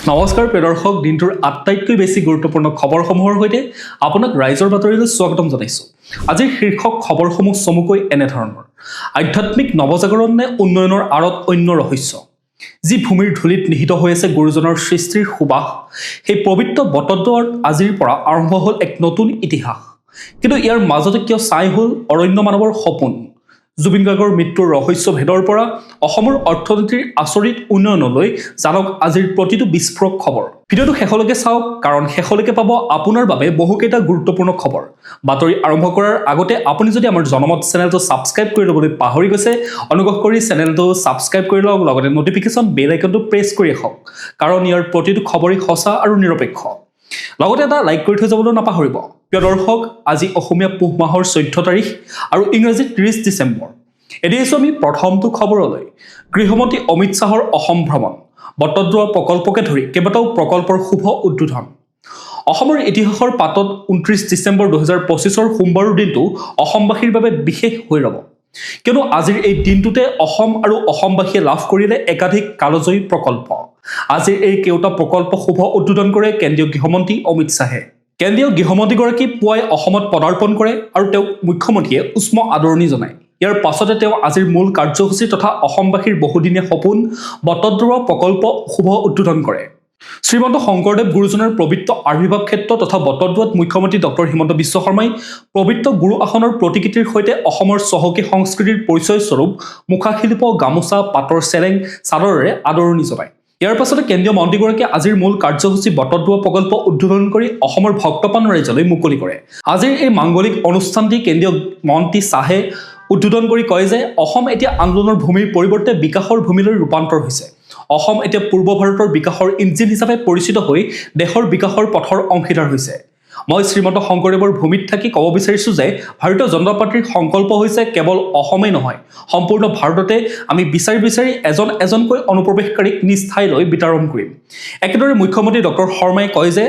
নমস্কাৰ প্ৰিয় দৰ্শক, দিনটোৰ আটাইতকৈ বেছি গুৰুত্বপূৰ্ণ খবৰসমূহৰ সৈতে আপোনাক ৰাইজৰ বাতৰিলৈ স্বাগতম জনাইছোঁ। আজিৰ শীৰ্ষক খবৰসমূহ চমুকৈ এনেধৰণৰ: আধ্যাত্মিক নৱজাগৰণ নে উন্নয়নৰ আঁৰত অন্য ৰহস্য? যি ভূমিৰ ধূলিত নিহিত হৈ আছে গুৰুজনৰ সৃষ্টিৰ সুবাস, সেই পবিত্ৰ বটদ্ৰৱাৰত আজিৰ পৰা আৰম্ভ হ'ল এক নতুন ইতিহাস। কিন্তু ইয়াৰ মাজতে কিয় ছাই হ'ল অৰণ্য মানৱৰ সপোন? জুবিন গাৰ্গৰ মৃত্যুৰ ৰহস্য ভেদৰ পৰা অসমৰ অৰ্থনীতিৰ আচৰিত উন্নয়নলৈ জানক আজিৰ প্ৰতিটো বিস্ফোৰক খবৰ। ভিডিঅ'টো শেষলৈকে চাওক, কাৰণ শেষলৈকে পাব আপোনাৰ বাবে বহুকেইটা গুৰুত্বপূৰ্ণ খবৰ। বাতৰি আৰম্ভ কৰাৰ আগতে আপুনি যদি আমাৰ জনমত চেনেলটো ছাবস্ক্ৰাইব কৰি ল'বলৈ পাহৰি গৈছে, অনুগ্ৰহ কৰি চেনেলটো ছাবস্ক্ৰাইব কৰি লওক, লগতে নটিফিকেশ্যন বেল আইকনটো প্ৰেছ কৰি ৰাখক, কাৰণ ইয়াৰ প্ৰতিটো খবৰেই সঁচা আৰু নিৰপেক্ষ। লগতে এটা লাইক কৰি থৈ যাবলৈ নাপাহৰিব। প্ৰিয় দৰ্শক, আজি অসমীয়া পুহ মাহৰ 14 তাৰিখ আৰু ইংৰাজী 30 ডিচেম্বৰ। এদিন আমি প্ৰথমটো খবৰলৈ। গৃহমন্ত্ৰী অমিত শ্বাহৰ অসম ভ্ৰমণ, বটদ্ৰৱা প্ৰকল্পকে ধৰি কেইবাটাও প্ৰকল্পৰ শুভ উদ্বোধন। অসমৰ ইতিহাসৰ পাতত 29 ডিচেম্বৰ 2025 সোমবাৰৰ দিনটো অসমবাসীৰ বাবে বিশেষ হৈ ৰ'ব, কিয়নো আজিৰ এই দিনটোতে অসম আৰু অসমবাসীয়ে লাভ কৰিলে একাধিক কালজয়ী প্ৰকল্প। আজিৰ এই কেওটা প্ৰকল্প শুভ উদ্বোধন কৰে কেন্দ্ৰীয় গৃহমন্ত্ৰী অমিত শ্বাহে। কেন্দ্ৰীয় গৃহমন্ত্ৰীগৰাকী পুৱাই অসমত পদাৰ্পণ কৰে আৰু তেওঁক মুখ্যমন্ত্ৰীয়ে উষ্ম আদৰণি জনায়। ইয়াৰ পাছতে তেওঁ আজিৰ মূল কাৰ্যসূচী তথা অসমবাসীৰ বহুদিনীয়া সপোন বটদ্ৰৱা প্ৰকল্প শুভ উদ্বোধন কৰে। শ্ৰীমন্ত শংকৰদেৱ গুৰুজনাৰ পবিত্ৰ আৱিৰ্ভাৱ ক্ষেত্ৰ তথা বটদ্ৰৱাত মুখ্যমন্ত্ৰী ডক্টৰ হিমন্ত বিশ্ব শৰ্মাই পবিত্ৰ গুৰু আসনৰ প্ৰতিকৃতিৰ সৈতে অসমৰ চহকী সংস্কৃতিৰ পৰিচয়স্বৰূপ মুখাশিল্প, গামোচা, পাটৰ চেলেং, চাদৰেৰে আদৰণি জনায়। ইয়াৰ পাছতে কেন্দ্ৰীয় মন্ত্ৰীগৰাকীয়ে আজিৰ মূল কাৰ্যসূচী বটদ্ৰৱা প্ৰকল্প উদ্বোধন কৰি অসমৰ ভক্তপ্ৰাণ ৰাইজলৈ মুকলি কৰে। আজিৰ এই মাংগলিক অনুষ্ঠানটি কেন্দ্ৰীয় মন্ত্ৰী শ্বাহে উদ্বোধন কৰি কয় যে অসম এতিয়া আন্দোলনৰ ভূমিৰ পৰিৱৰ্তে বিকাশৰ ভূমিলৈ ৰূপান্তৰ হৈছে। অসম এতিয়া পূৰ্ব ভাৰতৰ বিকাশৰ ইঞ্জিন হিচাপে পৰিচিত হৈ দেশৰ বিকাশৰ পথৰ অংশীদাৰ হৈছে। মই শ্ৰীমন্ত শংকৰদেৱৰ ভূমিত থাকি ক'ব বিচাৰিছোঁ যে ভাৰতীয় জনতা পাৰ্টীৰ সংকল্প হৈছে কেৱল অসমেই নহয়, সম্পূৰ্ণ ভাৰততে আমি বিচাৰি বিচাৰি এজন এজনকৈ অনুপ্ৰৱেশকাৰীক নিজ ঠাইলৈ বিতৰণ কৰিম। একেদৰে মুখ্যমন্ত্ৰী ডক্টৰ শৰ্মাই কয় যে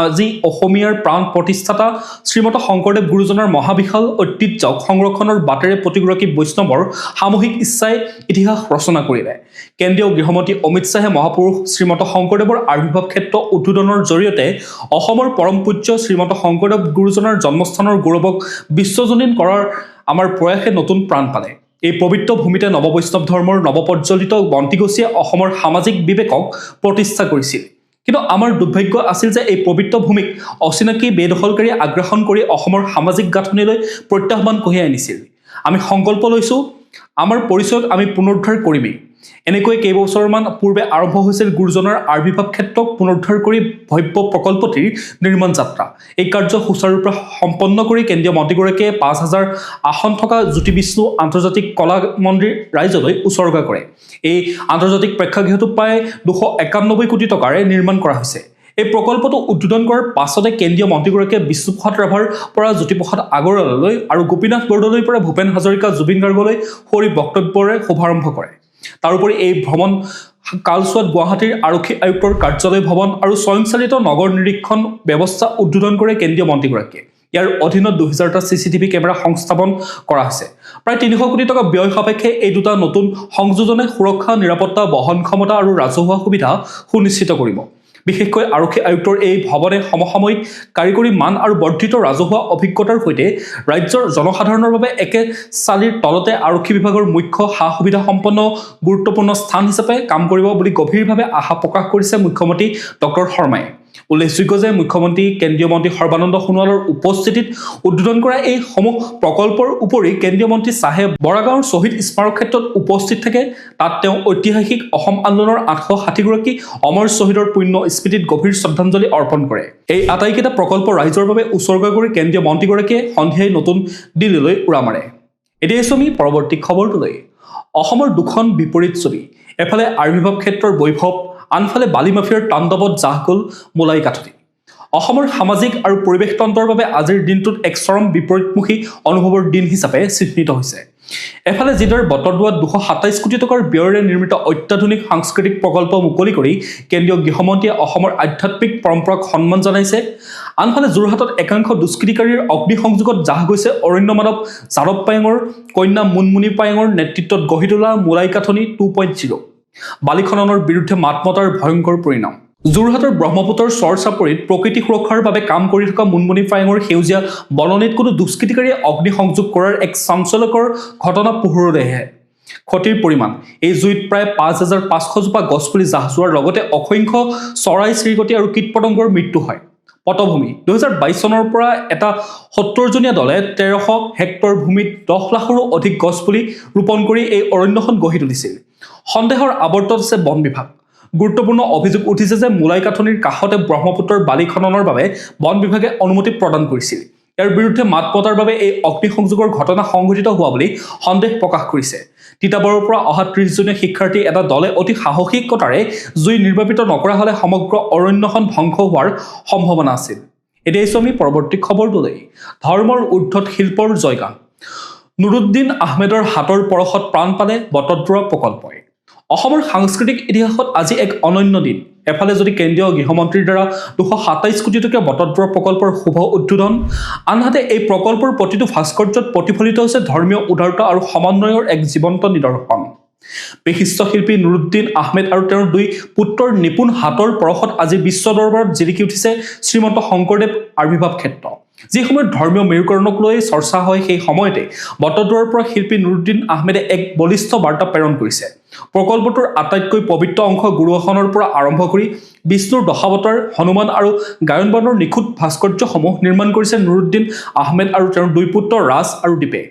আজি অসমীয়াৰ প্ৰাণ প্ৰতিষ্ঠাতা শ্ৰীমন্ত শংকৰদেৱ গুৰুজনাৰ মহাবিশাল ঐতিহ্যক সংৰক্ষণৰ বাটেৰে প্ৰতিগৰাকী বৈষ্ণৱৰ সামূহিক ইচ্ছাই ইতিহাস ৰচনা কৰিলে। কেন্দ্ৰীয় গৃহমন্ত্ৰী অমিত শ্বাহে মহাপুৰুষ শ্ৰীমন্ত শংকৰদেৱৰ আৱিৰ্ভাৱ ক্ষেত্ৰ উদ্বোধনৰ জৰিয়তে অসমৰ পৰম পূজ্য শ্ৰীমন্ত শংকৰদেৱ গুৰুজনাৰ জন্মস্থানৰ গৌৰৱক বিশ্বজনীন কৰাৰ আমাৰ প্ৰয়াসে নতুন প্ৰাণ পালে। এই পবিত্ৰ ভূমিতে নৱবৈষ্ণৱ ধৰ্মৰ নৱপ্ৰজ্বলিত বন্তিগছিয়ে অসমৰ সামাজিক বিবেকক প্ৰতিষ্ঠা কৰিছিল। কিন্তু আমাৰ দুৰ্ভাগ্য আছিল যে এই পবিত্ৰ ভূমিক অচিনাকি বেদখলকাৰীয়ে আগ্ৰাসন কৰি অসমৰ সামাজিক গাঁথনিলৈ প্ৰত্যাহ্বান কঢ়িয়াই আনিছিল। আমি সংকল্প লৈছোঁ, আমাৰ পৰিচয়ক আমি পুনৰুদ্ধাৰ কৰিমেই। এনেকৈ কেইবছৰমান পূৰ্বে আৰম্ভ হৈছিল গুৰুজনাৰ আৱিৰ্ভাৱ ক্ষেত্ৰক পুনৰুদ্ধাৰ কৰি ভব্য প্ৰকল্পটিৰ নিৰ্মাণ যাত্ৰা। এই কাৰ্য সুচাৰুৰূপে সম্পন্ন কৰি কেন্দ্ৰীয় মন্ত্ৰীগৰাকীয়ে 5,000 আসন থকা জ্যোতি বিষ্ণু আন্তৰ্জাতিক কলা মন্দিৰ ৰাইজলৈ উচৰ্গা কৰে। এই আন্তৰ্জাতিক প্ৰেক্ষাগৃহটো প্ৰায় 291 কোটি টকাৰে নিৰ্মাণ কৰা হৈছে। এই প্ৰকল্পটো উদ্বোধন কৰাৰ পাছতে কেন্দ্ৰীয় মন্ত্ৰীগৰাকীয়ে বিষ্ণুপ্ৰসাদ ৰাভাৰ পৰা জ্যোতিপ্ৰসাদ আগৰৱালালৈ আৰু গোপীনাথ বৰদলৈৰ পৰা ভূপেন হাজৰিকা, জুবিন গাৰ্গলৈ সৰি বক্তব্যৰে শুভাৰম্ভ কৰে। তাৰোপৰি এই ভ্ৰমণ কালছোৱাত গুৱাহাটীৰ আৰক্ষী আয়ুক্তৰ কাৰ্যালয় ভৱন আৰু স্বয়ংচালিত নগৰ নিৰীক্ষণ ব্যৱস্থা উদ্বোধন কৰে কেন্দ্ৰীয় মন্ত্ৰীগৰাকীয়ে। ইয়াৰ অধীনত 2000টা CCTV কেমেৰা সংস্থাপন কৰা হৈছে। প্ৰায় 300 কোটি টকা ব্যয় সাপেক্ষে এই দুটা নতুন সংযোজনে সুৰক্ষা, নিৰাপত্তা, বহন ক্ষমতা আৰু ৰাজহুৱা সুবিধা সুনিশ্চিত কৰিব। বিশেষকৈ আৰক্ষী আয়ুক্তৰ এই ভৱনে সমসাময়িক কাৰিকৰী মান আৰু বৰ্ধিত ৰাজহুৱা অভিজ্ঞতাৰ সৈতে ৰাজ্যৰ জনসাধাৰণৰ বাবে একে চালিৰ তলতে আৰক্ষী বিভাগৰ মুখ্য সা সুবিধা সম্পন্ন গুৰুত্বপূৰ্ণ স্থান হিচাপে কাম কৰিব বুলি গভীৰভাৱে আশা প্ৰকাশ কৰিছে মুখ্যমন্ত্ৰী ডক্টৰ শৰ্মাই। উল্লেখযোগ্য যে মুখ্যমন্ত্ৰী কেন্দ্ৰীয় মন্ত্ৰী সৰ্বানন্দ সোণোৱালৰ উপস্থিতিত উদ্বোধন কৰা এই সমূহ প্ৰকল্পৰ উপৰি কেন্দ্ৰীয় মন্ত্ৰী শ্বাহে বৰাগাঁৱৰ শ্বহীদ স্মাৰক ক্ষেত্ৰত উপস্থিত থাকে। তাত তেওঁ ঐতিহাসিক অসম আন্দোলনৰ 860 গৰাকী অমৰ শ্বহীদৰ পুণ্য স্মৃতিত গভীৰ শ্ৰদ্ধাঞ্জলি অৰ্পণ কৰে। এই আটাইকেইটা প্ৰকল্প ৰাইজৰ বাবে উচৰ্গা কৰি কেন্দ্ৰীয় মন্ত্ৰীগৰাকীয়ে সন্ধিয়াই নতুন দিল্লীলৈ উৰা মাৰে। এতিয়া আমি পৰৱৰ্তী খবৰটোলৈ। অসমৰ দুখন বিপৰীত ছবি, এফালে আৱিৰ্ভাৱ ক্ষেত্ৰৰ বৈভৱ, আনফালে বালি মাফিয়াৰ তাণ্ডৱত জাহ গ'ল মোলাই কাঠনি। অসমৰ সামাজিক আৰু পৰিৱেশ তন্ত্ৰৰ বাবে আজিৰ দিনটোত এক চৰম বিপৰীতমুখী অনুভৱৰ দিন হিচাপে চিহ্নিত হৈছে। এফালে যিদৰে বটদ্ৰৱাত 227 কোটি টকাৰ ব্যয়েৰে নিৰ্মিত অত্যাধুনিক সাংস্কৃতিক প্ৰকল্প মুকলি কৰি কেন্দ্ৰীয় গৃহমন্ত্ৰীয়ে অসমৰ আধ্যাত্মিক পৰম্পৰাক সন্মান জনাইছে, আনফালে যোৰহাটত একাংশ দুষ্কৃতিকাৰীৰ অগ্নিসংযোগত জাহ গৈছে অৰণ্য মানৱ যাদৱ পায়েঙৰ কন্যা মুনমুনি পায়েঙৰ নেতৃত্বত গঢ়ি তোলা মোলাই কাঠনি 2.0। বালি খননৰ বিৰুদ্ধে মাত মতাৰ ভয়ংকৰ পৰিণাম। যোৰহাটৰ ব্ৰহ্মপুত্ৰৰ চৰ চাপৰিত প্ৰকৃতি সুৰক্ষাৰ বাবে কাম কৰি থকা মুনমুনি ফায়েঙৰ সেউজীয়া বননিত কোনো দুষ্কৃতিকাৰীয়ে অগ্নিসংযোগ কৰাৰ এক চাঞ্চল্যকৰ ঘটনা পোহৰলৈ আহে। ক্ষতিৰ পৰিমাণ, এই জুইত প্ৰায় ৫,৫০০ জোপা গছপুলি জাহ যোৱাৰ লগতে অসংখ্য চৰাই চিৰিকটি আৰু কীট পতংগৰ মৃত্যু হয়। পটভূমি, ২০২২ চনৰ পৰা এটা ৭০জনীয়া দলে ১৩০০ হেক্টৰ ভূমিত ১০ লাখৰো অধিক গছপুলি ৰোপণ কৰি এই অৰণ্যখন গঢ়ি তুলিছিল। সন্দেহৰ আৱৰ্তত আছে বন বিভাগ। গুৰুত্বপূৰ্ণ অভিযোগ উঠিছে যে মোলাইকাথনিৰ কাষতে ব্ৰহ্মপুত্ৰৰ বালি খননৰ বাবে বন বিভাগে অনুমতি প্ৰদান কৰিছিল। ইয়াৰ বিৰুদ্ধে মাত মতাৰ বাবে এই অগ্নিসংযোগৰ ঘটনা সংঘটিত হোৱা বুলি সন্দেহ প্ৰকাশ কৰিছে। তিতাবৰৰ পৰা অহা ৩০জনীয়া শিক্ষাৰ্থী এটা দলে অতি সাহসিকতাৰে জুই নিৰ্বাপিত নকৰা হ'লে সমগ্ৰ অৰণ্যখন ধ্বংস হোৱাৰ সম্ভাৱনা আছিল। এতিয়া আমি পৰৱৰ্তী খবৰটোলৈ। ধৰ্মৰ ঊৰ্ধত শিল্পৰ জয়গান, নুৰুদ্দিন আহমেদৰ হাতৰ পৰশত প্ৰাণ পালে বটদ্ৰৱা প্ৰকল্পই। অসমৰ সাংস্কৃতিক ইতিহাসত আজি এক অনন্য দিন। এফালে যদি কেন্দ্ৰীয় গৃহমন্ত্ৰীৰ দ্বাৰা ২২৭ কোটি টকীয়া বটদ্ৰৱা প্ৰকল্পৰ শুভ উদ্বোধন, আনহাতে এই প্ৰকল্পৰ প্ৰতিটো ভাস্কৰ্যত প্ৰতিফলিত হৈছে ধৰ্মীয় উদাৰতা আৰু সমন্বয়ৰ এক জীৱন্ত নিদৰ্শন। বিশিষ্ট শিল্পী নুৰুদ্দিন আহমেদ আৰু তেওঁৰ ২ পুত্ৰৰ নিপুণ হাতৰ পৰশত আজি বিশ্ব দৰবাৰত জিলিকি উঠিছে শ্ৰীমন্ত শংকৰদেৱ আৱিৰ্ভাৱ ক্ষেত্ৰ। যি সময়ত ধৰ্মীয় মেৰুকৰণক লৈ চৰ্চা হয়, সেই সময়তে বটদ্ৰৱাৰ পৰা শিল্পী নুৰুদ্দিন আহমেদে এক বলিষ্ঠ বাৰ্তা প্ৰেৰণ কৰিছে। প্ৰকল্পটোৰ আটাইতকৈ পবিত্ৰ অংশ গুৰুআসনৰ পৰা আৰম্ভ কৰি বিষ্ণুৰ দশাৱতাৰ, হনুমান আৰু গায়নবানৰ নিখুঁত ভাস্কৰ্যসমূহ নিৰ্মাণ কৰিছে নুৰুদ্দিন আহমেদ আৰু তেওঁৰ ২ পুত্ৰ ৰাজ আৰু দীপে।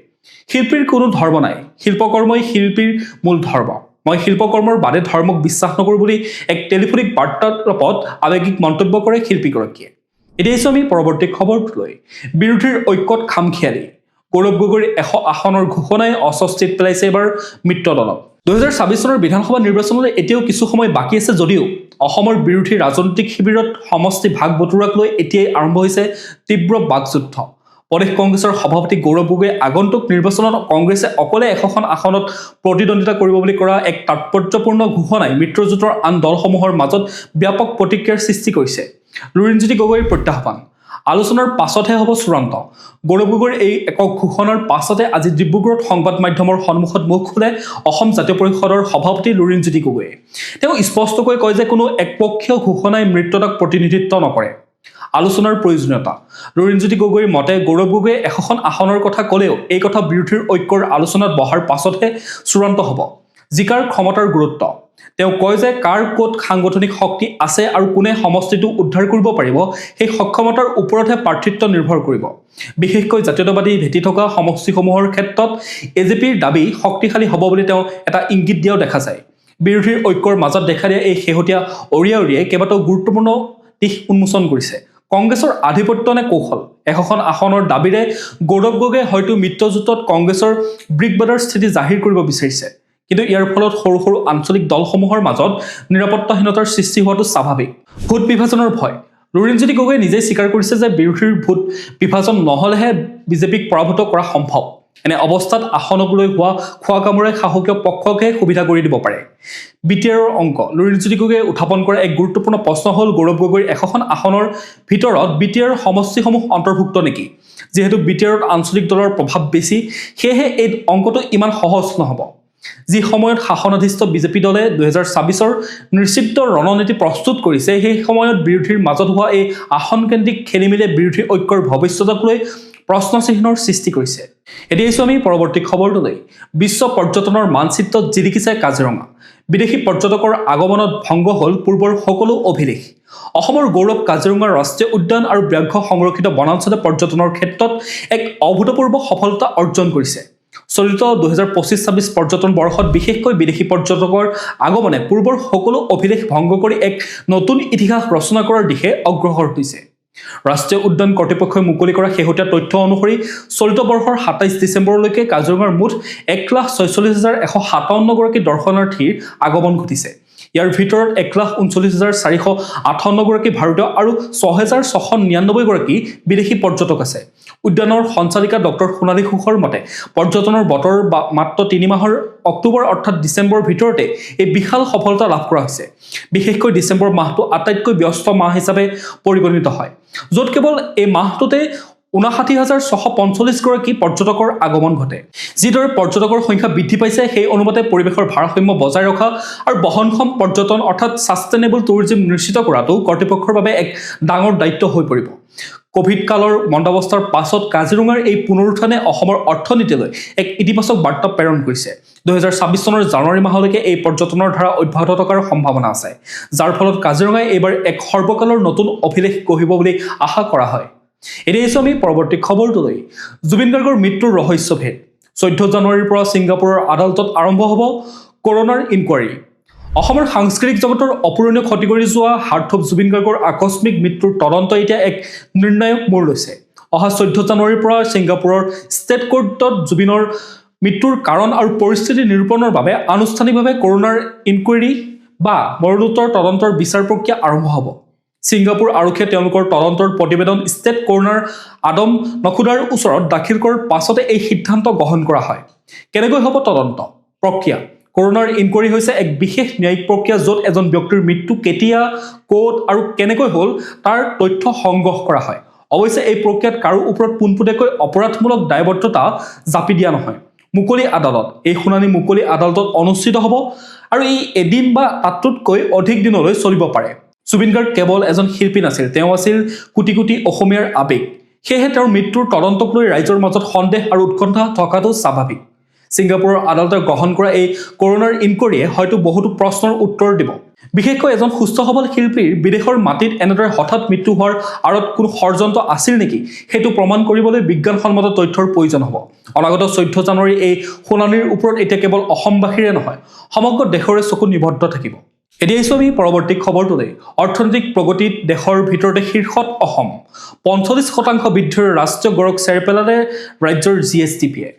শিল্পীৰ কোনো ধৰ্ম নাই, শিল্পকৰ্মই শিল্পীৰ মূল ধৰ্ম। মই শিল্পকৰ্মৰ বাদে ধৰ্মক বিশ্বাস নকৰোঁ বুলি এক টেলিফোনিক বাৰ্তালাপত আৱেগিক মন্তব্য কৰে শিল্পীগৰাকীয়ে। এতিয়া আমি পৰৱৰ্তী খবৰটোলৈ। বিৰোধীৰ ঐক্যত খামখিয়ালি, গৌৰৱ গগৈৰ ১০০ আসনৰ ঘোষণাই অস্বস্তিত পেলাইছে এবাৰ মিত্ৰ দলক। ২০২৬ চনৰ বিধানসভা নিৰ্বাচনলৈ এতিয়াও কিছু সময় বাকী আছে যদিও অসমৰ বিৰোধী ৰাজনৈতিক শিবিৰত সমষ্টি ভাগ বতৰাক লৈ এতিয়াই আৰম্ভ হৈছে তীব্ৰ বাকযুদ্ধ। প্ৰদেশ কংগ্ৰেছৰ সভাপতি গৌৰৱ গগৈয়ে আগন্তুক নিৰ্বাচনত কংগ্ৰেছে অকলে ১০০খন আসনত প্ৰতিদ্বন্দ্বিতা কৰিব বুলি কৰা এক তাৎপৰ্যপূৰ্ণ ঘোষণাই মিত্ৰজোঁটৰ আন দলসমূহৰ মাজত ব্যাপক প্ৰতিক্ৰিয়াৰ সৃষ্টি কৰিছে। লুৰিণজ্যোতি গগৈৰ প্ৰত্যাহ্বান, আলোচনাৰ পাছতহে হ'ব চূড়ান্ত। গৌৰৱ গগৈৰ এই একক ঘোষণাৰ পাছতে আজি ডিব্ৰুগড়ত সংবাদ মাধ্যমৰ সন্মুখত মুখ খোলে অসম জাতীয় পৰিষদৰ সভাপতি লুৰিণজ্যোতি গগৈয়ে। তেওঁ স্পষ্টকৈ কয় যে কোনো একপক্ষীয় ঘোষণাই মিত্ৰতাক প্ৰতিনিধিত্ব নকৰে। আলোচনাৰ প্ৰয়োজনীয়তা, লুৰিণজ্যোতি গগৈৰ মতে গৌৰৱ গগৈয়ে ১০০খন আসনৰ কথা ক'লেও এই কথা বিৰোধীৰ ঐক্যৰ আলোচনাত বহাৰ পাছতহে চূড়ান্ত হ'ব। জিকাৰ ক্ষমতাৰ গুৰুত্ব, তেওঁ কয় যে কাৰ ক'ত সাংগঠনিক শক্তি আছে আৰু কোনে সমষ্টিটো উদ্ধাৰ কৰিব পাৰিব, সেই সক্ষমতাৰ ওপৰতহে প্ৰাৰ্থিত্ব নিৰ্ভৰ কৰিব। বিশেষকৈ জাতীয়তাবাদী ভেটি থকা সমষ্টিসমূহৰ ক্ষেত্ৰত এজেপিৰ দাবী শক্তিশালী হ'ব বুলি তেওঁ এটা ইংগিত দিয়াও দেখা যায়। বিৰোধীৰ ঐক্যৰ মাজত দেখা দিয়া এই শেহতীয়া অৰিয়াই কেইবাটাও গুৰুত্বপূৰ্ণ দিশ উন্মোচন কৰিছে। কংগ্ৰেছৰ আধিপত্য নে কৌশল, ১০০খন আসনৰ দাবীৰে গৌৰৱ গগৈয়ে হয়তো মিত্ৰজোঁটত কংগ্ৰেছৰ ব্ৰিকবেডাৰ স্থিতি জাহিৰ কৰিব বিচাৰিছে। কিন্তু ইয়াৰ ফলত সৰু সৰু আঞ্চলিক দলসমূহৰ মাজত নিৰাপত্তাহীনতাৰ সৃষ্টি হোৱাটো স্বাভাৱিক। ভোট বিভাজনৰ ভয়, লুৰিণজ্যোতি গগৈয়ে নিজেই স্বীকাৰ কৰিছে যে বিৰোধীৰ ভোট বিভাজন নহ'লেহে বিজেপিক পৰাভূত কৰা সম্ভৱ। এনে অৱস্থাত আসনক লৈ হোৱা খোৱা কামোৰে শাসকীয় পক্ষকহে সুবিধা কৰি দিব পাৰে। বিটিআৰৰ অংক, লুৰিণজ্যোতি গগৈয়ে উত্থাপন কৰা এক গুৰুত্বপূৰ্ণ প্ৰশ্ন হ'ল গৌৰৱ গগৈৰ ১০০খন আসনৰ ভিতৰত বিটিআৰ সমষ্টিসমূহ অন্তৰ্ভুক্ত নেকি। যিহেতু বিটিআৰত আঞ্চলিক দলৰ প্ৰভাৱ বেছি, সেয়েহে এই অংকটো ইমান সহজ নহ'ব। যি সময়ত শাসনাধিষ্ঠ বিজেপি দলে ২০২৬ৰ নিশ্চিত ৰণনীতি প্ৰস্তুত কৰিছে, সেই সময়ত বিৰোধীৰ মাজত হোৱা এই আসনকেন্দ্ৰিক খেলিমেলিয়ে বিৰোধী ঐক্যৰ ভৱিষ্যতক লৈ প্ৰশ্নচিহ্নৰ সৃষ্টি কৰিছে। এতিয়া আমি পৰৱৰ্তী খবৰটোলৈ। বিশ্ব পৰ্যটনৰ মানচিত্ৰত জিলিকিছে কাজিৰঙা, বিদেশী পৰ্যটকৰ আগমনত ভংগ হ'ল পূৰ্বৰ সকলো অভিলেখ। অসমৰ গৌৰৱ কাজিৰঙা ৰাষ্ট্ৰীয় উদ্যান আৰু ব্যাঘ্ৰ সংৰক্ষিত বনাঞ্চলে পৰ্যটনৰ ক্ষেত্ৰত এক অভূতপূৰ্ব সফলতা অৰ্জন কৰিছে। চলিত ২০২৫-২৬ পৰ্যটন বৰ্ষত বিশেষকৈ বিদেশী পৰ্যটকৰ আগমনে পূৰ্বৰ সকলো অভিলেখ ভংগ কৰি এক নতুন ইতিহাস ৰচনা কৰাৰ দিশে অগ্ৰসৰ হৈছে। ৰাষ্ট্ৰীয় উদ্যান কৰ্তৃপক্ষই মুকলি কৰা শেহতীয়া তথ্য অনুসৰি চলিত বৰ্ষৰ ২৭ ডিচেম্বৰলৈকে কাজিৰঙাৰ মুঠ ১,৪৬,১৫৭ গৰাকী দৰ্শনাৰ্থীৰ আগমন ঘটিছে। ইয়াৰ ভিতৰত ১,৩৯,৪৫৮ গৰাকী ভাৰতীয় আৰু ৬,৬৯৯ গৰাকী বিদেশী পৰ্যটক আছে। উদ্যানৰ সঞ্চালিকা ডক্টৰ সোণালী ঘোষৰ মতে পৰ্যটনৰ বতৰ মাত্ৰ ৩ মাহৰ অক্টোবৰ অৰ্থাৎ ডিচেম্বৰৰ ভিতৰতে এই বিশাল সফলতা লাভ কৰা হৈছে। বিশেষকৈ ডিচেম্বৰ মাহটো আটাইতকৈ ব্যস্ত মাহ হিচাপে পৰিগণিত হয়, য'ত কেৱল এই মাহটোতে 59,645 গৰাকী পৰ্যটকৰ আগমন ঘটে। যিদৰে পৰ্যটকৰ সংখ্যা বৃদ্ধি পাইছে সেই অনুপাতে পৰিৱেশৰ ভাৰসাম্য বজাই ৰখা আৰু বহনক্ষম পৰ্যটন অৰ্থাৎ ছাষ্টেইনেবল টুৰিজিম নিশ্চিত কৰাটো কৰ্তৃপক্ষৰ বাবে এক ডাঙৰ দায়িত্ব হৈ পৰিব। কোভিড কালৰ মন্দাৱস্থাৰ পাছত কাজিৰঙাৰ এই পুনৰুত্থানে অসমৰ অৰ্থনীতিলৈ এক ইতিবাচক বাৰ্তা প্ৰেৰণ কৰিছে। 2026 চনৰ জানুৱাৰী মাহলৈকে এই পৰ্যটনৰ ধাৰা অব্যাহত থকাৰ সম্ভাৱনা আছে, যাৰ ফলত কাজিৰঙাই এইবাৰ এক সৰ্বকালৰ নতুন অভিলেখ গঢ়িব বুলি আশা কৰা হয়। এতিয়া আমি পৰৱৰ্তী খবৰটোলৈ। জুবিন গাৰ্গৰ মৃত্যুৰ ৰহস্যভেদ। 14 জানুৱাৰীৰ পৰা ছিংগাপুৰৰ আদালতত আৰম্ভ হ'ব কৰোনাৰ ইনকুৱাৰী। অসমৰ সাংস্কৃতিক জগতৰ অপূৰণীয় ক্ষতি কৰি যোৱা হাৰ্থথ জুবিন গাৰ্গৰ আকস্মিক মৃত্যুৰ তদন্ত এতিয়া এক নিৰ্ণায়ক মূৰ লৈছে। অহা 14 জানুৱাৰীৰ পৰা ছিংগাপুৰৰ ষ্টেট কোৰ্টত জুবিনৰ মৃত্যুৰ কাৰণ আৰু পৰিস্থিতি নিৰূপণৰ বাবে আনুষ্ঠানিকভাৱে কৰোনাৰ ইনকুৱাৰী বা মৰণোত্তৰ তদন্তৰ বিচাৰ প্ৰক্ৰিয়া আৰম্ভ হ'ব। ছিংগাপুৰ আৰক্ষীয়ে তেওঁলোকৰ তদন্তৰ প্ৰতিবেদন ষ্টেট কৰোনাৰ আদম নখুদাৰ ওচৰত দাখিল কৰাৰ পাছতে এই সিদ্ধান্ত গ্ৰহণ কৰা হয়। কেনেকৈ হ'ব তদন্ত প্ৰক্ৰিয়া? কৰোনাৰ ইনকুৱাৰী হৈছে এক বিশেষ ন্যায়িক প্ৰক্ৰিয়া য'ত এজন ব্যক্তিৰ মৃত্যু কেতিয়া, ক'ত আৰু কেনেকৈ হ'ল তাৰ তথ্য সংগ্ৰহ কৰা হয়। অৱশ্যে এই প্ৰক্ৰিয়াত কাৰো ওপৰত পোনপটীয়াকৈ অপৰাধমূলক দায়বদ্ধতা জাপি দিয়া নহয়। মুকলি আদালত। এই শুনানি মুকলি আদালতত অনুষ্ঠিত হ'ব আৰু ই এদিন বা তাতোতকৈ অধিক দিনলৈ চলিব পাৰে। জুবিন গাৰ্গ কেৱল এজন শিল্পী নাছিল, তেওঁ আছিল কোটি কোটি অসমীয়াৰ আৱেগ। সেয়েহে তেওঁৰ মৃত্যুৰ তদন্তক লৈ ৰাইজৰ মাজত সন্দেহ আৰু উৎকণ্ঠা থকাটো স্বাভাৱিক। ছিংগাপুৰৰ আদালতে গ্ৰহণ কৰা এই কৰোনাৰ ইনকুৱাৰীয়ে হয়তো বহুতো প্ৰশ্নৰ উত্তৰ দিব। বিশেষকৈ এজন সুস্থ সবল শিল্পীৰ বিদেশৰ মাটিত এনেদৰে হঠাৎ মৃত্যু হোৱাৰ আঁৰত কোনো ষড়যন্ত্ৰ আছিল নেকি সেইটো প্ৰমাণ কৰিবলৈ বিজ্ঞানসন্মত তথ্যৰ প্ৰয়োজন হ'ব। অনাগত 14 জানুৱাৰী এই শুনানিৰ ওপৰত এতিয়া কেৱল অসমবাসীৰে নহয়, সমগ্ৰ দেশৰে চকু নিবদ্ধ থাকিব। এতিয়া আমি পৰৱৰ্তী খবৰটোলৈ। অৰ্থনৈতিক প্ৰগতিত দেশৰ ভিতৰতে শীৰ্ষত অসম। 45% বৃদ্ধিৰ ৰাষ্ট্ৰীয় গড়ক চেৰ পেলালে ৰাজ্যৰ GSDP-য়ে।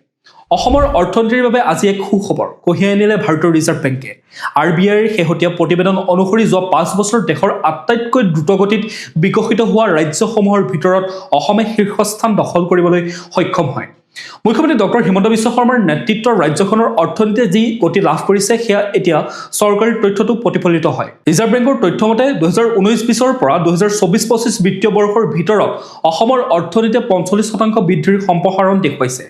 অসমৰ অৰ্থনীতিৰ বাবে আজি এক সুখবৰ কঢ়িয়াই আনিলে ভাৰতীয় ৰিজাৰ্ভ বেংকে। RBIৰ শেহতীয়া প্ৰতিবেদন অনুসৰি যোৱা 5 বছৰত দেশৰ আটাইতকৈ দ্ৰুতগতিত বিকশিত হোৱা ৰাজ্যসমূহৰ ভিতৰত অসমে শীৰ্ষস্থান দখল কৰিবলৈ সক্ষম হয়। মুখ্যমন্ত্ৰী ডক্টৰ হিমন্ত বিশ্ব শৰ্মাৰ নেতৃত্বৰ ৰাজ্যখনৰ অৰ্থনীতিয়ে যি গতি লাভ কৰিছে সেয়া এতিয়া চৰকাৰী তথ্যটো প্ৰতিফলিত হয়। ৰিজাৰ্ভ বেংকৰ তথ্য মতে 2019-20 পৰা 2024-25 বিত্তীয় বৰ্ষৰ ভিতৰত অসমৰ অৰ্থনীতিয়ে 45% বৃদ্ধিৰ সম্প্ৰসাৰণ দেখুৱাইছে।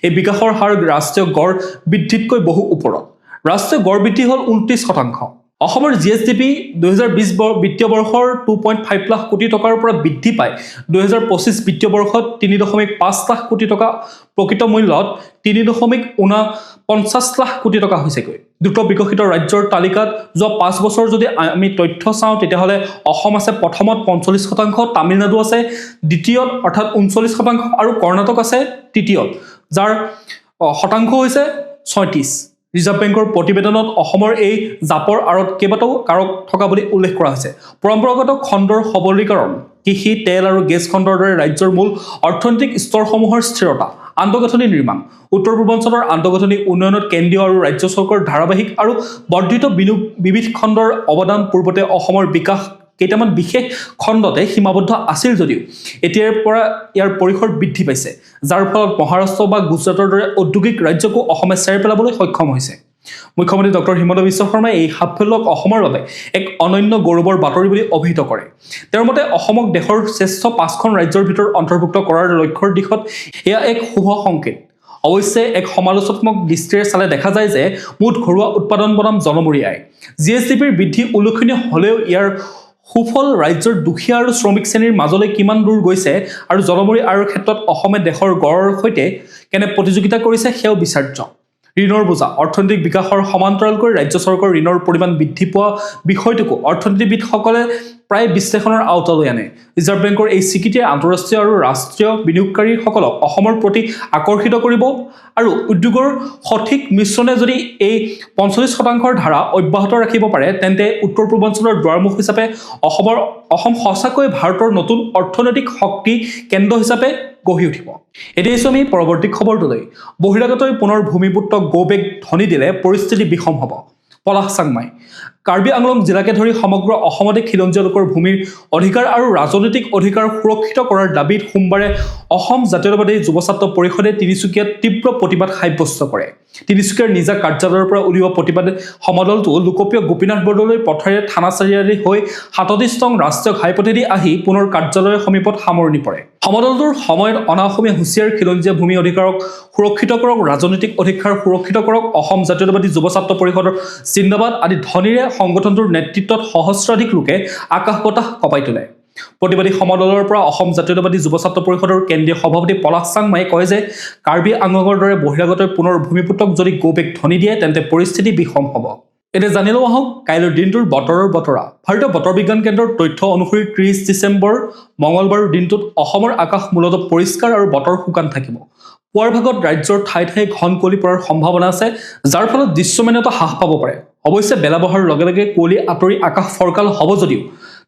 এই বিকাশৰ হাৰ ৰাষ্ট্ৰীয় গড় বৃদ্ধিতকৈ বহু ওপৰত। ৰাষ্ট্ৰীয় গড় বৃদ্ধি হ'ল 29%। অসমৰ GSDP 2020 বিত্তীয় বৰ্ষৰ 2.5 লাখ কোটি টকাৰ পৰা বৃদ্ধি পাই 2025 বিত্তীয় বৰ্ষত 3.5 লাখ কোটি টকা, প্ৰকৃত মূল্যত 3.49 লাখ কোটি টকা হৈছেগৈ। দ্ৰুত বিকশিত ৰাজ্যৰ তালিকাত যোৱা 5 বছৰ যদি আমি তথ্য চাওঁ তেতিয়াহ'লে অসম আছে প্ৰথমত 45%, তামিলনাডু আছে দ্বিতীয়ত অৰ্থাৎ 39% আৰু কৰ্ণাটক আছে তৃতীয়ত, যাৰ শতাংশ হৈছে 36। ৰিজাৰ্ভ বেংকৰ প্ৰতিবেদনত অসমৰ এই জাপৰ আঁৰত কেইবাটাও কাৰক থকা বুলি উল্লেখ কৰা হৈছে। পৰম্পৰাগত খণ্ডৰ সবলীকৰণ, কৃষি, তেল আৰু গেছ খণ্ডৰ দৰে ৰাজ্যৰ মূল অৰ্থনৈতিক স্তৰসমূহৰ স্থিৰতা, আন্তঃগাঁথনি নিৰ্মাণ, উত্তৰ পূৰ্বাঞ্চলৰ আন্তঃগাঁথনি উন্নয়নত কেন্দ্ৰীয় আৰু ৰাজ্য চৰকাৰৰ ধাৰাবাহিক আৰু বৰ্ধিত বিনিয়োগ বিবিধ খণ্ডৰ অৱদান পূৰ্বতে অসমৰ বিকাশ কেইটামান বিশেষ খণ্ডতে সীমাবদ্ধ আছিল যদিও এতিয়াৰ পৰা ইয়াৰ পৰিসৰ বৃদ্ধি পাইছে, যাৰ ফলত মহাৰাষ্ট্ৰ বা গুজৰাটৰ দৰে ঔদ্যোগিক ৰাজ্যকো অসমে চেৰ পেলাবলৈ সক্ষম হৈছে। মুখ্যমন্ত্ৰী ডক্টৰ হিমন্ত বিশ্ব শৰ্মাই এই সাফল্যক অসমৰ বাবে এক অনন্য গৌৰৱৰ বাতৰি বুলি অভিহিত কৰে। তেওঁৰ মতে অসমক দেশৰ শ্ৰেষ্ঠ 5খন ৰাজ্যৰ ভিতৰত অন্তৰ্ভুক্ত কৰাৰ লক্ষ্যৰ দিশত এয়া এক শুভ সংকেত। অৱশ্যে এক সমালোচনাত্মক দৃষ্টিৰে চালে দেখা যায় যে মুঠ ঘৰুৱা উৎপাদন বনাম জনমূৰি আয়। GSDPৰ বৃদ্ধি উল্লেখনীয় হ'লেও ইয়াৰ সুফল ৰাজ্যৰ দুখীয়া আৰু শ্ৰমিক শ্ৰেণীৰ মাজলৈ কিমান দূৰ গৈছে আৰু জনমূৰি আয়ৰ ক্ষেত্ৰত অসমে দেশৰ গড়ৰ সৈতে কেনে প্ৰতিযোগিতা কৰিছে সেয়াও বিচাৰ্য। ঋণৰ বোজা। অৰ্থনৈতিক বিকাশৰ সমান্তৰালকৈ ৰাজ্য চৰকাৰৰ ঋণৰ পৰিমাণ বৃদ্ধি পোৱা বিষয়টোকো অৰ্থনীতিবিদসকলে প্ৰায় বিশ্লেষণৰ আওতালৈ আনে। ৰিজাৰ্ভ বেংকৰ এই স্বীকৃতিয়ে আন্তঃৰাষ্ট্ৰীয় আৰু ৰাষ্ট্ৰীয় বিনিয়োগকাৰীসকলক অসমৰ প্ৰতি আকৰ্ষিত কৰিব আৰু উদ্যোগৰ সঠিক মিশ্ৰণে যদি এই 45%ৰ ধাৰা অব্যাহত ৰাখিব পাৰে তেন্তে উত্তৰ পূৰ্বাঞ্চলৰ দুৱাৰমুখ হিচাপে অসম সঁচাকৈ ভাৰতৰ নতুন অৰ্থনৈতিক শক্তি কেন্দ্ৰ হিচাপে গঢ়ি উঠিব। এতিয়া আমি পৰৱৰ্তী খবৰটোলৈ। বহিৰাগতই পুনৰ ভূমিপুত্ৰ গো বেক ধ্বনি দিলে পৰিস্থিতি বিষম হ'ব। পলাশ চাংমাই। কাৰ্বি আংলং জিলাকে ধৰি সমগ্ৰ অসমতে খিলঞ্জীয়া লোকৰ ভূমিৰ অধিকাৰ আৰু ৰাজনৈতিক অধিকাৰ সুৰক্ষিত কৰাৰ দাবীত সোমবাৰে অসম জাতীয়তাবাদী যুৱ ছাত্ৰ পৰিষদে তিনিচুকীয়াত তীব্ৰ প্ৰতিবাদ সাব্যস্ত কৰে। তিনিচুকীয়াৰ নিজা কাৰ্যালয়ৰ পৰা উলিওৱা প্ৰতিবাদ সমদলটো লোকপ্ৰিয় গোপীনাথ বৰদলৈ পথেৰে থানা চাৰিআলি হৈ 37 নং ৰাষ্ট্ৰীয় ঘাইপথেদি আহি পুনৰ কাৰ্যালয়ৰ সমীপত সামৰণি পৰে। সমদলটোৰ সময়ত অনা অসমীয়া হুঁচিয়াৰ খিলঞ্জীয়া ভূমি অধিকাৰক সুৰক্ষিত কৰক, ৰাজনৈতিক অধিকাৰ সুৰক্ষিত কৰক, অসম জাতীয়তাবাদী যুৱ ছাত্ৰ পৰিষদৰ জিন্দাবাদ আদি ধ্বনিৰে সংগঠনটোৰ নেতৃত্বত সহস্ৰাধিক লোকে আকাশ বতাহ কঁপাই তোলে। প্ৰতিবাদী সমদলৰ পৰা অসম জাতীয়তাবাদী যুৱ ছাত্ৰ পৰিষদৰ কেন্দ্ৰীয় সভাপতি পলাশ চাংমাই কয় যে কাৰ্বি আংলঙৰ দৰে বহিৰাগতই পুনৰ ভূমিপুত্ৰক যদি গৌবেগ ধ্বনি দিয়ে তেন্তে পৰিস্থিতি বিষম হ'ব। এতিয়া জানি লওঁ আহক কাইলৈৰ দিনটোৰ বতৰৰ বতৰা। ভাৰতীয় বতৰ বিজ্ঞান কেন্দ্ৰৰ তথ্য অনুসৰি 30 ডিচেম্বৰ মঙলবাৰৰ দিনটোত অসমৰ আকাশ মূলতঃ পৰিষ্কাৰ আৰু বতৰ শুকান থাকিব। পুৱাৰ ভাগত ৰাজ্যৰ ঠায়ে ঠায়ে ঘন কুঁৱলী পৰাৰ সম্ভাৱনা আছে, যাৰ ফলত দৃশ্যমানতা হ্ৰাস পাব পাৰে। অৱশ্যে বেলা বহাৰ লগে লগে কুঁৱলী আঁতৰি আকাশ ফৰকাল হ'ব যদিও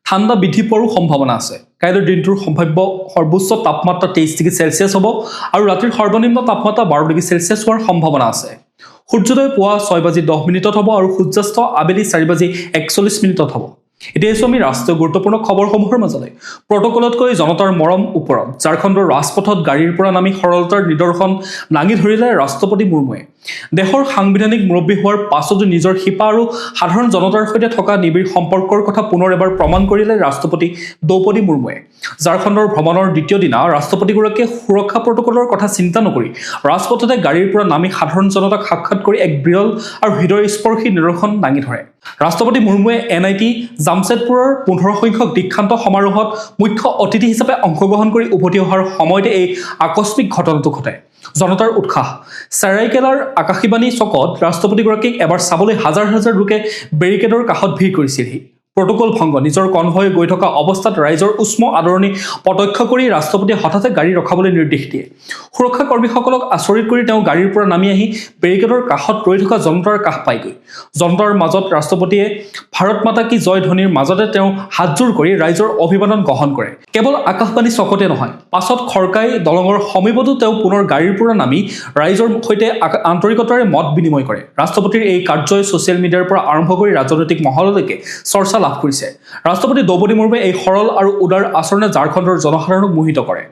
ঠাণ্ডা বৃদ্ধি পোৱাৰো সম্ভাৱনা আছে। কাইলৈৰ দিনটোৰ সম্ভাৱ্য সৰ্বোচ্চ তাপমাত্ৰা 23 ডিগ্ৰী চেলছিয়াছ হ'ব আৰু ৰাতিৰ সৰ্বনিম্ন তাপমাত্ৰা 12 ডিগ্ৰী চেলছিয়াছ হোৱাৰ সম্ভাৱনা আছে। সূৰ্যোদয় পুৱা 6:10 হ'ব আৰু সূৰ্যাস্ত আবেলি 4:41 হ'ব। এতিয়া আমি ৰাষ্ট্ৰীয় গুৰুত্বপূৰ্ণ খবৰসমূহৰ মাজলৈ। প্ৰটকলতকৈ জনতাৰ মৰম ওপৰত। ঝাৰখণ্ডৰ ৰাজপথত গাড়ীৰ পৰা নামি সৰলতাৰ নিদৰ্শন দাঙি ধৰিলে ৰাষ্ট্ৰপতি মুৰ্মুৱে। দেশৰ সাংবিধানিক মুৰব্বী হোৱাৰ পাছতো নিজৰ শিপা আৰু সাধাৰণ জনতাৰ সৈতে থকা নিবিড় সম্পৰ্কৰ কথা পুনৰ এবাৰ প্ৰমাণ কৰিলে ৰাষ্ট্ৰপতি দ্ৰৌপদী মুৰ্মুৱে। ঝাৰখণ্ডৰ ভ্ৰমণৰ দ্বিতীয় দিনা ৰাষ্ট্ৰপতিগৰাকীয়ে সুৰক্ষা প্ৰটকলৰ কথা চিন্তা নকৰি ৰাজপথতে গাড়ীৰ পৰা নামি সাধাৰণ জনতাক সাক্ষাৎ কৰি এক বিৰল আৰু হৃদয়স্পৰ্শী নিদৰ্শন দাঙি ধৰে। ৰাষ্ট্ৰপতি মুৰ্মুৱে NIT জামছেদপুৰৰ 15 সংখ্যক দীক্ষান্ত সমাৰোহত মুখ্য অতিথি হিচাপে অংশগ্ৰহণ কৰি উভতি অহাৰ সময়তে এই আকস্মিক ঘটনাটো ঘটে। জনতাৰ উৎসাহ। চাৰাইকেলাৰ আকাশীবাণী চকত ৰাষ্ট্ৰপতিগৰাকীক এবাৰ চাবলৈ হাজাৰ হাজাৰ লোকে বেৰিকেডৰ কাষত ভিৰ কৰিছিলহি। প্ৰটকল ভংগ। নিজৰ কনভয় গৈ থকা অৱস্থাত ৰাইজৰ উষ্ম আদৰণি প্ৰত্যক্ষ কৰি ৰাষ্ট্ৰপতিয়ে হঠাতে গাড়ী ৰখাবলৈ নিৰ্দেশ দিয়ে। সুৰক্ষা কৰ্মীসকলক আচৰিত কৰি তেওঁ গাড়ীৰ পৰা নামি আহি বেৰিকেডৰ কাষত ৰৈ থকা জনতাৰ কাষ পায়গৈ। জনতাৰ মাজত ৰাষ্ট্ৰপতিয়ে ভাৰত মাতা কি জয় ধ্বনিৰ মাজতে তেওঁ হাতযোৰ কৰি ৰাইজৰ অভিবাদন গ্ৰহণ কৰে। কেৱল আকাশবাণী চকতে নহয়, পাছত খৰকাই দলঙৰ সমীপতো তেওঁ পুনৰ গাড়ীৰ পৰা নামি ৰাইজৰ সৈতে আন্তৰিকতাৰে মত বিনিময় কৰে। ৰাষ্ট্ৰপতিৰ এই কাৰ্যই ছ'চিয়েল মিডিয়াৰ পৰা আৰম্ভ কৰি ৰাজনৈতিক মহললৈকে চৰ্চা লাভ কৰিছে। ৰাষ্ট্ৰপতি দ্ৰৌপদী মুৰ্মুৱে এই সৰল আৰু উদাৰ আচৰণে ঝাৰখণ্ডৰ জনসাধাৰণক মোহিত কৰে।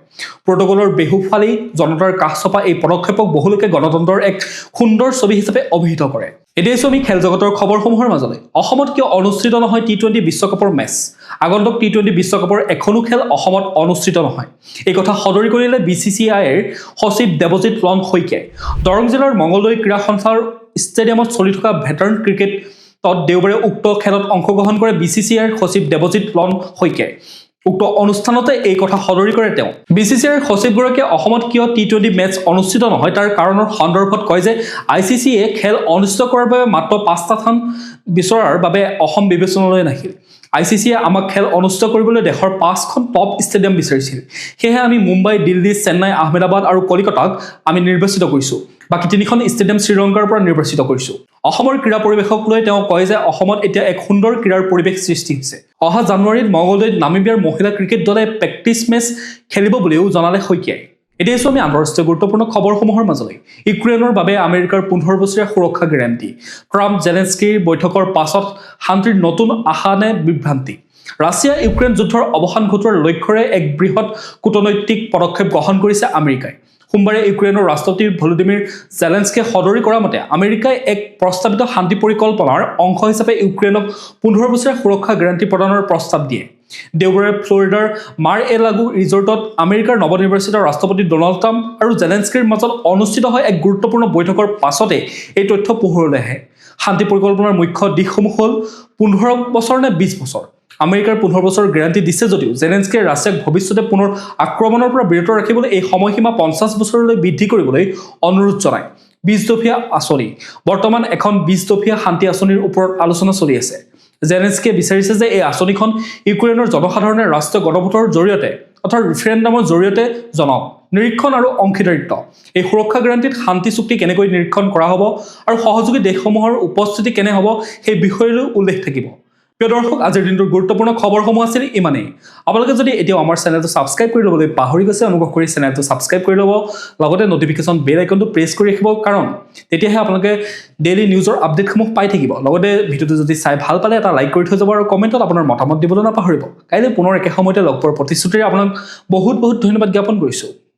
প্ৰটকলৰ বেহুফালি জনতাৰ কাষ চপা এই পদক্ষেপক বহুলোকে গণতন্ত্ৰৰ এক সুন্দৰ ছবি হিচাপে অভিহিত কৰে। এতিয়া আমি খেল জগতৰ খবৰসমূহৰ মাজলৈ। অসমত কিয় অনুষ্ঠিত নহয় T20 বিশ্বকাপৰ মেচ? আগন্তুক T20 বিশ্বকাপৰ এখনো খেল অসমত অনুষ্ঠিত নহয়। এই কথা সদৰি কৰিলে BCCIৰ সচিব দেৱজিৎ লন শইকীয়াই। দৰং জিলাৰ মঙলদৈ ক্ৰীড়া সন্থাৰ ষ্টেডিয়ামত চলি থকা ভেটাৰন ক্ৰিকেটত দেওবাৰে উক্ত খেলত অংশগ্ৰহণ কৰে BCCIৰ সচিব দেৱজিৎ লন শইকীয়াই। উক্ত অনুষ্ঠানতে এই কথা সদৰি কৰে তেওঁ। BCCIৰ সচিবগৰাকীয়ে অসমত কিয় T20 মেচ অনুষ্ঠিত নহয় তাৰ কাৰণৰ সন্দৰ্ভত কয় যে ICCয়ে খেল অনুষ্ঠিত কৰাৰ বাবে মাত্ৰ 5টা স্থান বিচৰাৰ বাবে অসম বিবেচনালৈ নাহিল। ICCয়ে আমাক খেল অনুষ্ঠিত কৰিবলৈ দেশৰ 5খন টপ ষ্টেডিয়াম বিচাৰিছিল। সেয়েহে আমি মুম্বাই, দিল্লী, চেন্নাই, আহমেদাবাদ আৰু কলিকতাক আমি নিৰ্বাচিত কৰিছোঁ। বাকী 3খন ষ্টেডিয়াম শ্ৰীলংকাৰ পৰা নিৰ্বাচিত কৰিছোঁ। অসমৰ ক্ৰীড়া পৰিৱেশক লৈ তেওঁ কয় যে অসমত এতিয়া এক সুন্দৰ ক্ৰীড়াৰ পৰিৱেশ সৃষ্টি হৈছে। অহা জানুৱাৰীত মঙলদৈত নামিবিয়াৰ মহিলা ক্ৰিকেট দলে প্ৰেক্টিচ মেচ খেলিব বুলিও জনালে শইকীয়াই। এতিয়া আমি আন্তঃৰাষ্ট্ৰীয় গুৰুত্বপূৰ্ণ খবৰসমূহৰ মাজলৈ। ইউক্ৰেইনৰ বাবে আমেৰিকাৰ 15 বছৰীয়া সুৰক্ষা গেৰাণ্টি। ট্ৰাম্প জেলেনস্কিৰ বৈঠকৰ পাছত শান্তিৰ নতুন আশা নে বিভ্ৰান্তি? ৰাছিয়া ইউক্ৰেইন যুদ্ধৰ অৱসান ঘটোৱাৰ লক্ষ্যৰে এক বৃহৎ কূটনৈতিক পদক্ষেপ গ্ৰহণ কৰিছে আমেৰিকাই। সোমবাৰে ইউক্ৰেইনৰ ৰাষ্ট্ৰপতি ভলোদিমিৰ জেলেনস্কিয়ে সদৰি কৰা মতে আমেৰিকাই এক প্ৰস্তাৱিত শান্তি পৰিকল্পনাৰ অংশ হিচাপে ইউক্ৰেইনক 15 বছৰীয়া সুৰক্ষা গেৰাণ্টি প্ৰদানৰ প্ৰস্তাৱ দিয়ে। দেওবাৰে ফ্লৰিডাৰ মাৰ-এ-লাগো ৰিজৰ্টত আমেৰিকাৰ নৱনিৰ্বাচিত ৰাষ্ট্ৰপতি ডনাল্ড ট্ৰাম্প আৰু জেলেনস্কিৰ মাজত অনুষ্ঠিত হয় এক গুৰুত্বপূৰ্ণ বৈঠকৰ পাছতে এই তথ্য পোহৰলৈ আহে। শান্তি পৰিকল্পনাৰ মুখ্য দিশসমূহ হ'ল 15 বছৰ নে 20 বছৰ। আমেৰিকাৰ 15 বছৰৰ গেৰাণ্টি দিছে যদিও জেলেনস্কিয়ে ৰাছিয়াক ভৱিষ্যতে পুনৰ আক্ৰমণৰ পৰা বিৰত ৰাখিবলৈ এই সময়সীমা 50 বছৰলৈ বৃদ্ধি কৰিবলৈ অনুৰোধ জনায়। 20 দফীয়া আঁচনি। বৰ্তমান এখন 20 দফীয়া শান্তি আঁচনিৰ ওপৰত আলোচনা চলি আছে। জেলেনস্কিয়ে বিচাৰিছে যে এই আঁচনিখন ইউক্ৰেইনৰ জনসাধাৰণে ৰাষ্ট্ৰীয় গণভোটৰ জৰিয়তে অৰ্থাৎ ৰিফাৰেণ্ডামৰ জৰিয়তে জনাওক। নিৰীক্ষণ আৰু অংশীদাৰিত্ব। এই সুৰক্ষা গেৰাণ্টিত শান্তি চুক্তি কেনেকৈ নিৰীক্ষণ কৰা হ'ব আৰু সহযোগী দেশসমূহৰ উপস্থিতি কেনে হ'ব সেই বিষয়লৈ উল্লেখ থাকিব। প্ৰিয় দৰ্শক, আজিৰ দিনটোৰ গুৰুত্বপূৰ্ণ খবৰসমূহ আছিল ইমানেই। আপোনালোকে যদি এতিয়াও আমাৰ চেনেলটো ছাবস্ক্ৰাইব কৰি ল'বলৈ পাহৰি গৈছে, অনুগ্ৰহ কৰি চেনেলটো ছাবস্ক্ৰাইব কৰি ল'ব, লগতে নটিফিকেশ্যন বেল আইকনটো প্ৰেছ কৰি ৰাখিব, কাৰণ তেতিয়াহে আপোনালোকে ডেইলি নিউজৰ আপডেটসমূহ পাই থাকিব। লগতে ভিডিঅ'টো যদি চাই ভাল পালে এটা লাইক কৰি থৈ যাব আৰু কমেণ্টত আপোনাৰ মতামত দিবলৈ নাপাহৰিব। কাইলৈ পুনৰ একে সময়তে লগ পোৱাৰ প্ৰতিশ্ৰুতিৰে আপোনাক বহুত বহুত ধন্যবাদ জ্ঞাপন কৰিছোঁ।